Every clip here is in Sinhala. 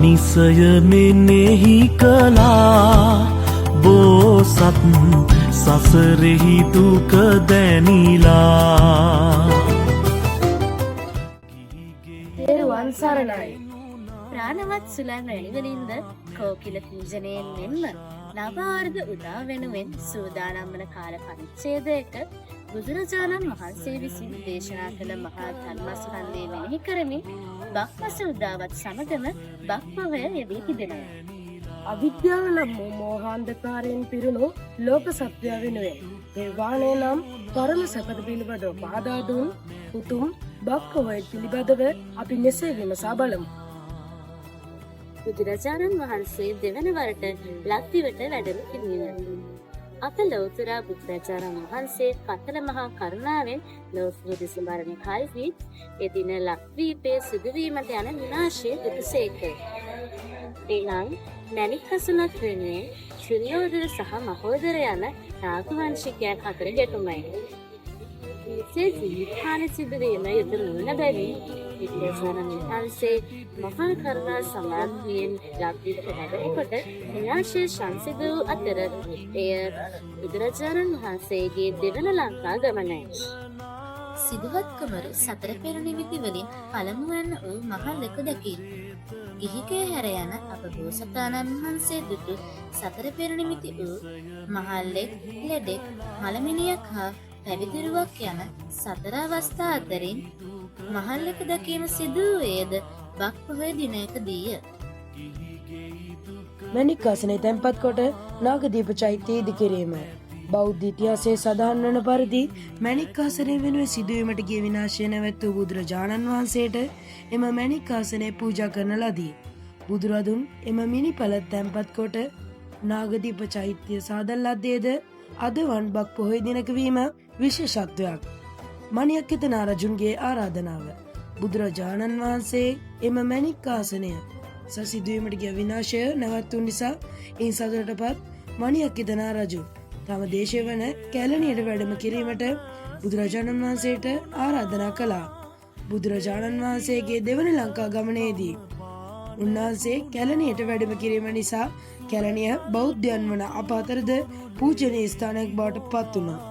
නිසය මෙනෙහි කළා බෝසත් සසරෙහි දුක දැනිලා. තෙරුවන් සරණයි. ප්‍රාණවත් සුලන් වැනිවලින්ද කෝකිල පූජනයෙන් මෙන්ම නවාර්ධ උදා වෙනුවෙන් සූදානම් වන කාල පරිච්ඡේදයක බුදුරජාණන් වහන්සේ විසින් දේශනා කළ මහා ධර්මස්කන්ධය මෙනෙහි කරමින් බක්මස උදාවත් සමගම බක්මවය යෙදී තිබෙනවා. අවිද්‍යාව නම් වූ මෝහාන්ධකාරයෙන් පිරුණු ලෝක සත්‍යය වෙනුවෙන් නිර්වාණය නම් පරම සැපත පිළිබඳව පහදා දුන් උතුම් බක්මවය පිළිබඳව අපි මෙසේ විමසා බලමු. බුදුරජාණන් වහන්සේ දෙවන වරට ලක්දිවට වැඩම කිරීම. අප ලෞතර බුදුරජාණන් වහන්සේ පතල මහා කරුණාවෙන් ලෝක දෙසඹරණ කල්හි එදින ලක්දීපයේ සිදුවීමට යන විනාශය දුටුසේක. එනම් මැණික්කසුනක් වෙනුවෙන් ශුන්‍යෝදර සහ මහෝදර යන නාගවංශිකයන් අතර ගැටුමයි. මෙසේ ජීවිතහානි සිදුවීම යුතු නොවන බැවින් බුදුරජාණන් වහන්සේ මහා කරුණා සමාධියෙන් ලක්දිවට වැඩකොට විනාශය සංසිදු වූ අතර එය බුදුරජාණන් වහන්සේගේ දෙවන ලංකා ගමනයි. සිදුවත් කුමරු සතර පෙර නිමිති වලින් පළමු වන වූ මහල්ලෙකු දැකීම. ගිහිගේ හැර යන අප බෝසතාණන් වහන්සේ දුටු සතර පෙර නිමිති වූ මහල්ලෙක්, ලෙඩෙක්, මළමිනියක් හා පැවිදිරුවක් යන සතර අවස්ථා අතරින් මහල්ලෙකු දැකීම සිදු වූයේද බක් පොහොය දිනයකදීය. මැණික්කාසනයේ තැන්පත් කොට නාගදීප චෛත්‍යය ඉදි කිරීම. බෞද්ධ ඉතිහාසයේ සඳහන් වන පරිදි මැණික්කාසනය වෙනුවෙන් සිදුවීමට ගිය විනාශය නැවැත් වූ බුදුරජාණන් වහන්සේට එම මැණික්කාසනය පූජා කරන ලදී. බුදුරදුන් එම මිනිපල තැන්පත් කොට නාගදීප චෛත්‍ය සාදල් ලද්දේද අද වන් බක් පොහොය දිනක වීම විශේෂත්වයක්. මණියක්කිත නාරජුන්ගේ ආරාධනාව. බුදුරජාණන් වහන්සේ එම මැණික්කාසනය සිදුවීමට ගිය විනාශය නැවැත්වූ නිසා ඉන් සතුටටපත් මණියක්කිත නාරජු තම දේශය වන කැලණියට වැඩම කිරීමට බුදුරජාණන් වහන්සේට ආරාධනා කළා. බුදුරජාණන් වහන්සේගේ දෙවන ලංකා ගමනේදී උන්වහන්සේ කැලණියට වැඩම කිරීම නිසා කැලණිය බෞද්ධයන් වන අප අතරද පූජනීය ස්ථානයක් බවට පත් වුණා.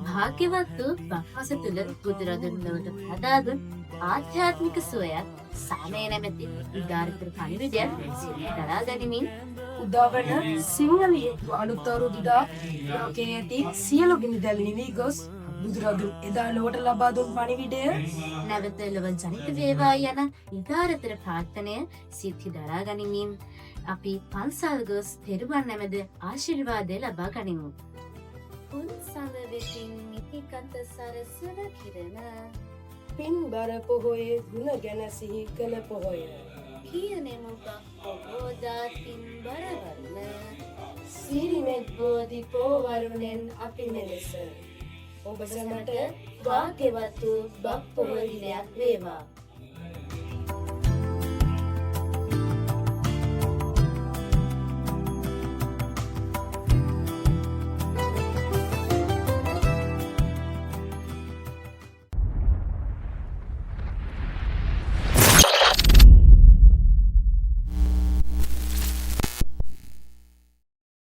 භාග්‍යවත් වූ බක්මස තුළ බුදුරදුන් ලොවට පහදා දුන් ආධ්‍යාත්මික සුවයත් සාමය නැමැති උදාරිතර පණිවිඩයක් දරා ගනිමින් උදාවන සිංහලයේ අලුත් අවුරුදුදා ලෝකයේ ඇති සියලු ගිනිදැල් නිවී ගොස් බුදුරදුන් එදා ලොවට ලබා දුන් පණිවිඩය නැවත ලොව ජනිත වේවා යන උදාරතර ප්‍රාර්ථනය සිත්හි දරා ගනිමින් අපි පන්සල් ගොස් තෙරුවන් නැමැද ආශිර්වාදය ලබා ගනිමු. උන් සඳ වෙතින් මිහිකන්ත සරසන කිරණ පින්බර පොහොයේ ගුණ ගැන සිහි කළ පොහොය කියනෙමු බක්පොහෝදාතින් බරවන්න සිරිමෙත් බෝධි පෝවරුණෙන් අපි මෙලෙස ඔබ සැමට වාග්යවත් වූ බක් පොහොය දිනයක් වේවා.